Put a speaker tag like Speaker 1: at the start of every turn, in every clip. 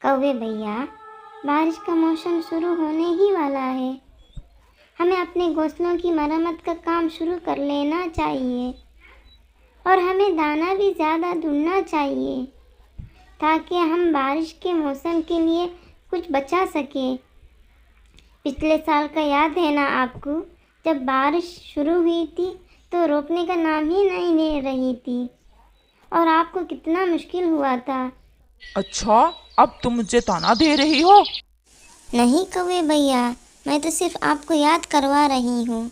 Speaker 1: कौवे भैया, बारिश का मौसम शुरू होने ही वाला है। हमें अपने घोंसलों की मरम्मत का काम शुरू कर लेना चाहिए और हमें दाना भी ज़्यादा ढूंढना चाहिए ताकि हम बारिश के मौसम के लिए कुछ बचा सकें। पिछले साल का याद है ना आपको, जब बारिश शुरू हुई थी तो रोकने का नाम ही नहीं ले रही थी और आपको कितना मुश्किल हुआ था।
Speaker 2: अच्छा, अब तुम मुझे ताना दे रही हो?
Speaker 1: नहीं कौवे भैया, मैं तो सिर्फ आपको याद करवा रही हूँ।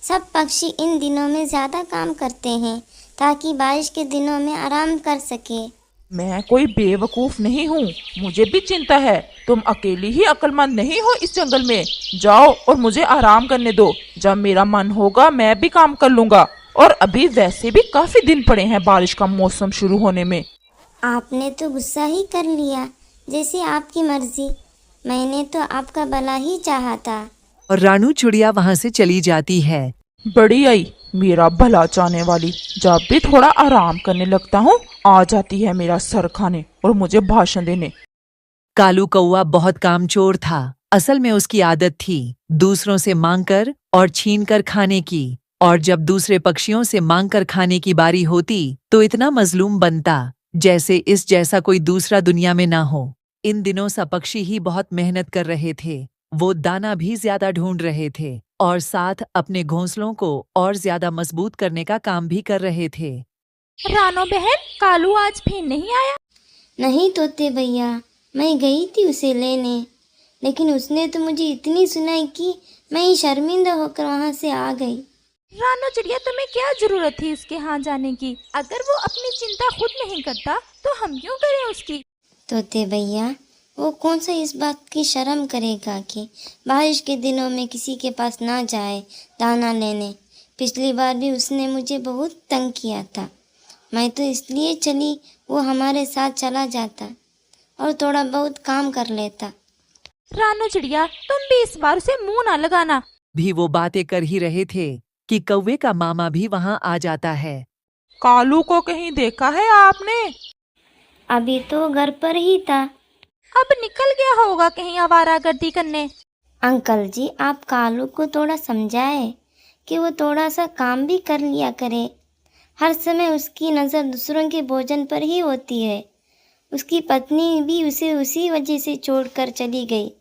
Speaker 1: सब पक्षी इन दिनों में ज़्यादा काम करते हैं ताकि बारिश के दिनों में आराम कर सके।
Speaker 2: मैं कोई बेवकूफ नहीं हूँ, मुझे भी चिंता है। तुम अकेली ही अक्लमंद नहीं हो इस जंगल में। जाओ और मुझे आराम करने दो। जब मेरा मन होगा मैं भी काम कर लूंगा। और अभी वैसे भी काफी दिन पड़े हैं बारिश का मौसम शुरू होने में।
Speaker 1: आपने तो गुस्सा ही कर लिया, जैसी आपकी मर्जी। मैंने तो आपका भला ही चाहा था।
Speaker 3: और रानू चिड़िया वहाँ से चली जाती है।
Speaker 2: बड़ी आई मेरा भला चाहने वाली। जब भी थोड़ा आराम करने लगता हूँ आ जाती है मेरा सर खाने और मुझे भाषण देने।
Speaker 3: कालू कौवा बहुत कामचोर था। असल में उसकी आदत थी दूसरों से मांगकर और छीनकर खाने की। और जब दूसरे पक्षियों से मांगकर खाने की बारी होती तो इतना मजलूम बनता जैसे इस जैसा कोई दूसरा दुनिया में ना हो। इन दिनों सब पक्षी ही बहुत मेहनत कर रहे थे। वो दाना भी ज्यादा ढूंढ रहे थे और साथ अपने घोंसलों को और ज्यादा मजबूत करने का काम भी कर रहे थे।
Speaker 4: रानो बहन, कालू आज फिर नहीं आया?
Speaker 1: नहीं तोते भैया, मैं गई थी उसे लेने, लेकिन उसने तो मुझे इतनी सुनाई कि मैं ही शर्मिंदा होकर वहाँ से आ गई।
Speaker 4: रानो चिड़िया, तुम्हें क्या जरूरत थी उसके यहाँ जाने की? अगर वो अपनी चिंता खुद नहीं करता तो हम क्यों करें उसकी?
Speaker 1: तोते भैया, वो कौन सा इस बात की शर्म करेगा कि बारिश के दिनों में किसी के पास ना जाए दाना लेने। पिछली बार भी उसने मुझे बहुत तंग किया था। मैं तो इसलिए चली वो हमारे साथ चला जाता और थोड़ा बहुत काम कर लेता।
Speaker 4: रानो चिड़िया, तुम भी इस बार उसे मुंह ना लगाना।
Speaker 3: भी वो बातें कर ही रहे थे कि कौवे का मामा भी वहाँ आ जाता है।
Speaker 2: कालू को कहीं देखा है आपने?
Speaker 1: अभी तो घर पर ही था।
Speaker 4: अब निकल गया होगा कहीं आवारागर्दी करने।
Speaker 1: अंकल जी, आप कालू को थोड़ा समझाए कि वो थोड़ा सा काम भी कर लिया करे। हर समय उसकी नज़र दूसरों के भोजन पर ही होती है। उसकी पत्नी भी उसे उसी वजह से छोड़कर चली गई।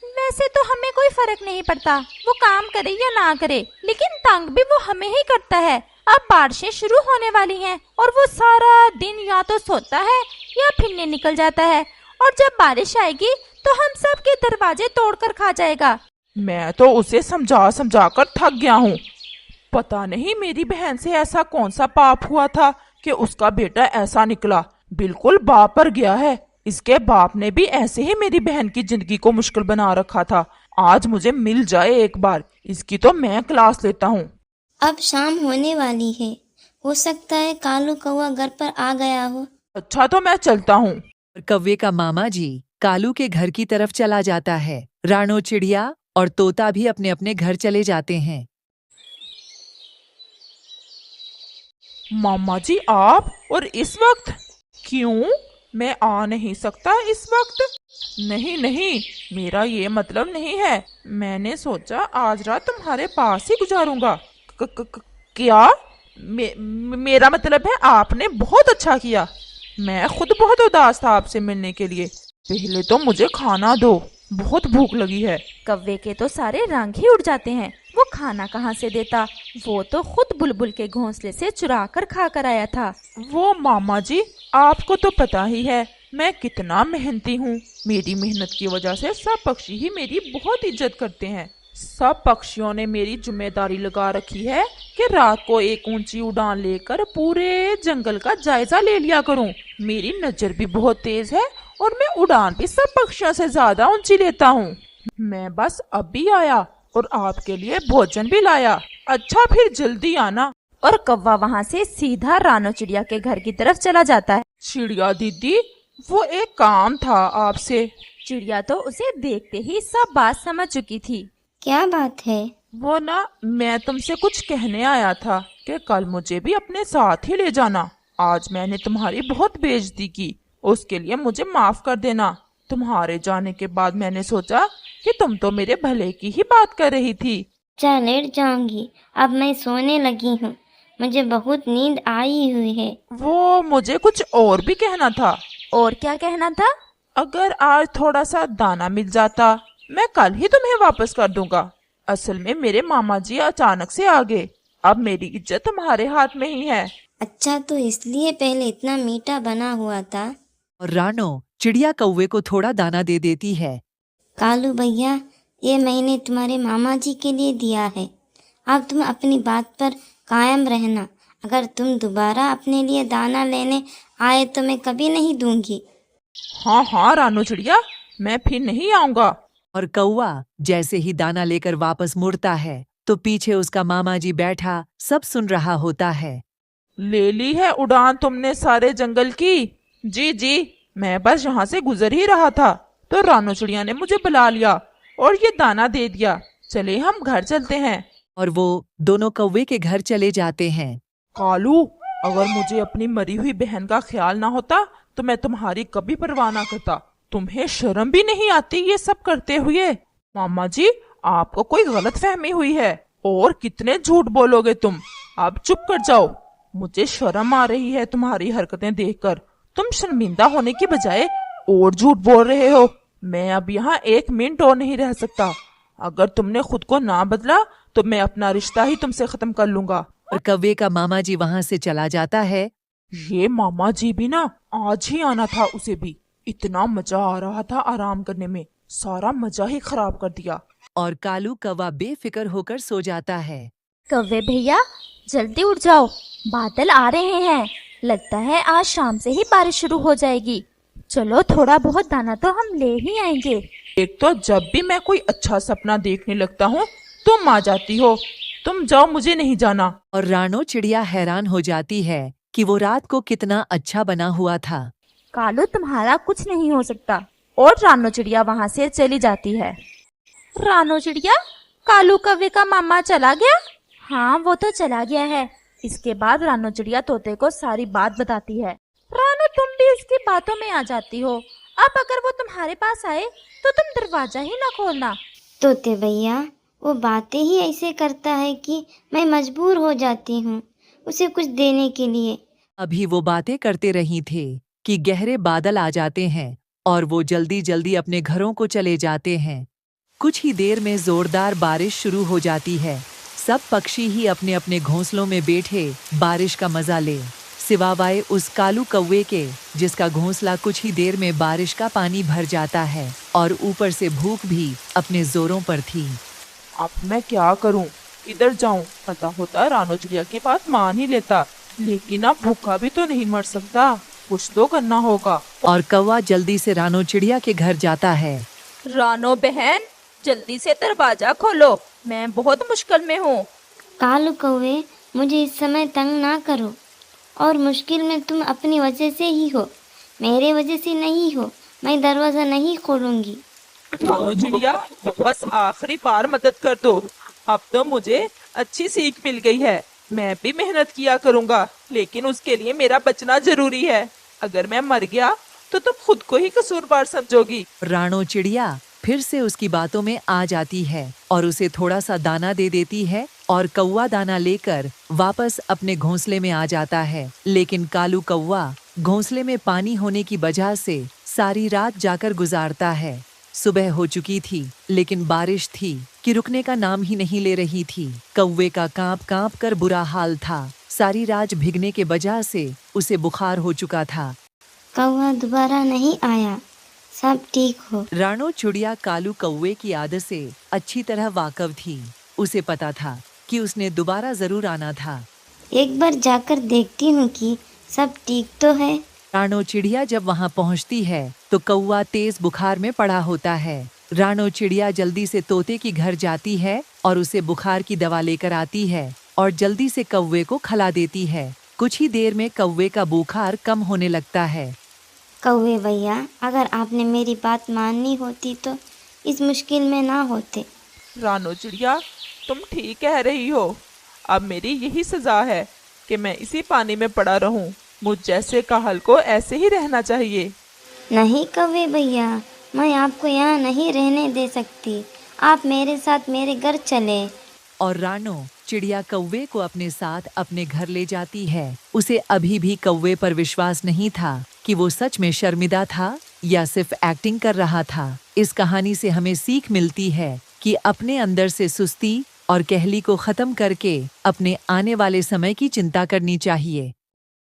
Speaker 4: वैसे तो हमें कोई फर्क नहीं पड़ता वो काम करे या ना करे, लेकिन तंग भी वो हमें ही करता है। अब बारिशें शुरू होने वाली हैं और वो सारा दिन या तो सोता है या फिरने निकल जाता है। और जब बारिश आएगी तो हम सब के दरवाजे तोड़कर खा जाएगा।
Speaker 2: मैं तो उसे समझा समझा कर थक गया हूँ। पता नहीं मेरी बहन से ऐसा कौन सा पाप हुआ था कि उसका बेटा ऐसा निकला। बिल्कुल बाप पर गया है। इसके बाप ने भी ऐसे ही मेरी बहन की जिंदगी को मुश्किल बना रखा था। आज मुझे मिल जाए एक बार, इसकी तो मैं क्लास लेता हूँ।
Speaker 1: अब शाम होने वाली है, हो सकता है कालू कौवा घर पर आ गया हो।
Speaker 2: अच्छा, तो मैं चलता हूँ।
Speaker 3: और कौवे का मामा जी कालू के घर की तरफ चला जाता है। रानो चिड़िया और तोता भी अपने अपने घर चले जाते हैं।
Speaker 2: मामा जी, आप और इस वक्त? क्यों, मैं आ नहीं सकता इस वक्त? नहीं नहीं, मेरा ये मतलब नहीं है। मैंने सोचा आज रात तुम्हारे पास ही गुजारूंगा। क, क, क, क्या? मेरा मतलब है आपने बहुत अच्छा किया। मैं खुद बहुत उदास था आपसे मिलने के लिए। पहले तो मुझे खाना दो, बहुत भूख लगी है।
Speaker 4: कौवे के तो सारे रंग ही उड़ जाते हैं। वो खाना कहाँ से देता? वो तो खुद बुलबुल के घोंसले से चुरा कर खा कर आया था।
Speaker 2: वो मामा जी, आपको तो पता ही है मैं कितना मेहनती हूँ। मेरी मेहनत की वजह से सब पक्षी ही मेरी बहुत इज्जत करते हैं। सब पक्षियों ने मेरी जिम्मेदारी लगा रखी है कि रात को एक ऊंची उड़ान लेकर पूरे जंगल का जायजा ले लिया करूं। मेरी नजर भी बहुत तेज है और मैं उड़ान भी सब पक्षियों से ज्यादा ऊंची लेता हूँ। मैं बस अभी आया और आपके लिए भोजन भी लाया। अच्छा, फिर जल्दी आना।
Speaker 4: और कौवा वहाँ से सीधा रानो चिड़िया के घर की तरफ चला जाता है।
Speaker 2: चिड़िया दीदी, वो एक काम था आपसे।
Speaker 4: चिड़िया तो उसे देखते ही सब बात समझ चुकी थी।
Speaker 1: क्या बात है?
Speaker 2: वो ना, मैं तुमसे कुछ कहने आया था कि कल मुझे भी अपने साथ ही ले जाना। आज मैंने तुम्हारी बहुत बेइज्जती की, उसके लिए मुझे माफ कर देना। तुम्हारे जाने के बाद मैंने सोचा कि तुम तो मेरे भले की ही बात कर रही थी।
Speaker 1: अच्छा, लेट जाऊंगी, अब मैं सोने लगी हूँ, मुझे बहुत नींद आई हुई है।
Speaker 2: वो मुझे कुछ और भी कहना था।
Speaker 4: और क्या कहना था?
Speaker 2: अगर आज थोड़ा सा दाना मिल जाता, मैं कल ही तुम्हें वापस कर दूंगा। असल में मेरे मामा जी अचानक से आ गए, अब मेरी इज्जत तुम्हारे हाथ में ही है।
Speaker 1: अच्छा, तो इसलिए पहले इतना मीठा बना हुआ था।
Speaker 3: और रानो चिड़िया कौवे को थोड़ा दाना दे देती है।
Speaker 1: कालू भैया, ये मैंने तुम्हारे मामा जी के लिए दिया है। अब तुम अपनी बात पर कायम रहना। अगर तुम दोबारा अपने लिए दाना लेने आए तो मैं कभी नहीं दूंगी।
Speaker 2: हाँ हाँ रानू चिड़िया, मैं फिर नहीं आऊंगा।
Speaker 3: और कौवा जैसे ही दाना लेकर वापस मुड़ता है तो पीछे उसका मामा जी बैठा सब सुन रहा होता है।
Speaker 2: ले ली है उड़ान तुमने सारे जंगल की। जी जी, मैं बस यहाँ से गुजर ही रहा था तो रानू चिड़िया ने मुझे बुला लिया और ये दाना दे दिया। चले हम घर चलते हैं।
Speaker 3: और वो दोनों कौवे के घर चले जाते हैं।
Speaker 2: कालू, अगर मुझे अपनी मरी हुई बहन का ख्याल ना होता तो मैं तुम्हारी कभी परवाह ना करता। तुम्हें शर्म भी नहीं आती ये सब करते हुए? मामा जी, आपको कोई गलत फहमी हुई है। और कितने झूठ बोलोगे तुम? अब चुप कर जाओ, मुझे शर्म आ रही है तुम्हारी हरकतें देखकर। तुम शर्मिंदा होने की बजाय और झूठ बोल रहे हो। मैं अब यहाँ 1 मिनट और नहीं रह सकता। अगर तुमने खुद को ना बदला तो मैं अपना रिश्ता ही तुमसे खत्म कर लूंगा।
Speaker 3: और कौवे का मामा जी वहां से चला जाता है।
Speaker 2: ये मामा जी भी ना, आज ही आना था उसे भी। इतना मजा आ रहा था आराम करने में, सारा मजा ही खराब कर दिया।
Speaker 3: और कालू कौवा बेफिक्र होकर सो जाता है।
Speaker 4: कौवे भैया, जल्दी उठ जाओ, बादल आ रहे हैं। लगता है आज शाम से ही बारिश शुरू हो जाएगी। चलो, थोड़ा बहुत दाना तो हम ले ही आएंगे।
Speaker 2: एक तो जब भी मैं कोई अच्छा सपना देखने लगता हूँ तुम आ जाती हो। तुम जाओ, मुझे नहीं जाना।
Speaker 3: और रानो चिड़िया हैरान हो जाती है कि वो रात को कितना अच्छा बना हुआ था।
Speaker 4: कालू, तुम्हारा कुछ नहीं हो सकता। और रानो चिड़िया वहाँ से चली जाती है। रानो चिड़िया, कालू कौवे का मामा चला गया? हाँ, वो तो चला गया है। इसके बाद रानो चिड़िया तोते को सारी बात बताती है। रानो, तुम भी इसकी बातों में आ जाती हो। अब अगर वो तुम्हारे पास आए तो तुम दरवाजा ही ना खोलना।
Speaker 1: तोते भैया, वो बातें ही ऐसे करता है कि मैं मजबूर हो जाती हूँ उसे कुछ देने के लिए।
Speaker 3: अभी वो बातें करते रही थे कि गहरे बादल आ जाते हैं और वो जल्दी जल्दी अपने घरों को चले जाते हैं। कुछ ही देर में जोरदार बारिश शुरू हो जाती है। सब पक्षी ही अपने अपने घोंसलों में बैठे बारिश का मजा ले, सिवाय उस कालू कौवे के जिसका घोंसला कुछ ही देर में बारिश का पानी भर जाता है और ऊपर से भूख भी अपने जोरों पर थी।
Speaker 2: अब मैं क्या करूं? इधर जाऊं? पता होता रानो चिड़िया की बात मान ही लेता, लेकिन अब भूखा भी तो नहीं मर सकता, कुछ तो करना होगा।
Speaker 3: और कौवा जल्दी से रानो चिड़िया के घर जाता है।
Speaker 4: रानो बहन, जल्दी से दरवाजा खोलो, मैं बहुत मुश्किल में हूँ।
Speaker 1: कालू कौवे, मुझे इस समय तंग ना करो। और मुश्किल में तुम अपनी वजह से ही हो, मेरे वजह से नहीं हो। मैं दरवाज़ा नहीं खोलूंगी।
Speaker 2: रानो चिड़िया, बस आखिरी बार मदद कर दो। अब तो मुझे अच्छी सीख मिल गई है। मैं भी मेहनत किया करूंगा, लेकिन उसके लिए मेरा बचना जरूरी है। अगर मैं मर गया तो तुम खुद को ही कसूरवार समझोगी।
Speaker 3: रानो चिड़िया फिर से उसकी बातों में आ जाती है और उसे थोड़ा सा दाना दे देती है और कौवा दाना लेकर वापस अपने घोंसले में आ जाता है। लेकिन कालू कौवा घोंसले में पानी होने की वजह से सारी रात जाकर गुजारता है। सुबह हो चुकी थी लेकिन बारिश थी कि रुकने का नाम ही नहीं ले रही थी। कौवे का कांप कांप कर बुरा हाल था। सारी रात भीगने के वजह से उसे बुखार हो चुका था।
Speaker 1: कौवा दोबारा नहीं आया, सब ठीक हो।
Speaker 3: रानो चिड़िया कालू कौवे की आदत से अच्छी तरह वाकिफ थी। उसे पता था कि उसने दोबारा जरूर आना था।
Speaker 1: एक बार जाकर देखती हूँ कि सब ठीक तो है।
Speaker 3: रानो चिड़िया जब वहां पहुंचती है तो कौवा तेज बुखार में पड़ा होता है। रानो चिड़िया जल्दी से तोते की घर जाती है और उसे बुखार की दवा लेकर आती है और जल्दी से कौवे को खिला देती है। कुछ ही देर में कौवे का बुखार कम होने लगता है।
Speaker 1: कौवे भैया, अगर आपने मेरी बात माननी होती तो इस मुश्किल में ना होते।
Speaker 2: रानो चिड़िया, तुम ठीक कह रही हो। अब मेरी यही सजा है कि मैं इसी पानी में पड़ा रहूं। मुझ जैसे काहल को ऐसे ही रहना चाहिए।
Speaker 1: नहीं कौवे भैया, मैं आपको यहाँ नहीं रहने दे सकती। आप मेरे साथ मेरे घर चले।
Speaker 3: और रानो चिड़िया कौवे को अपने साथ अपने घर ले जाती है। उसे अभी भी कौवे पर विश्वास नहीं था कि वो सच में शर्मिंदा था या सिर्फ एक्टिंग कर रहा था। इस कहानी से हमें सीख मिलती है कि अपने अंदर से सुस्ती और कहली को खत्म करके अपने आने वाले समय की चिंता करनी चाहिए।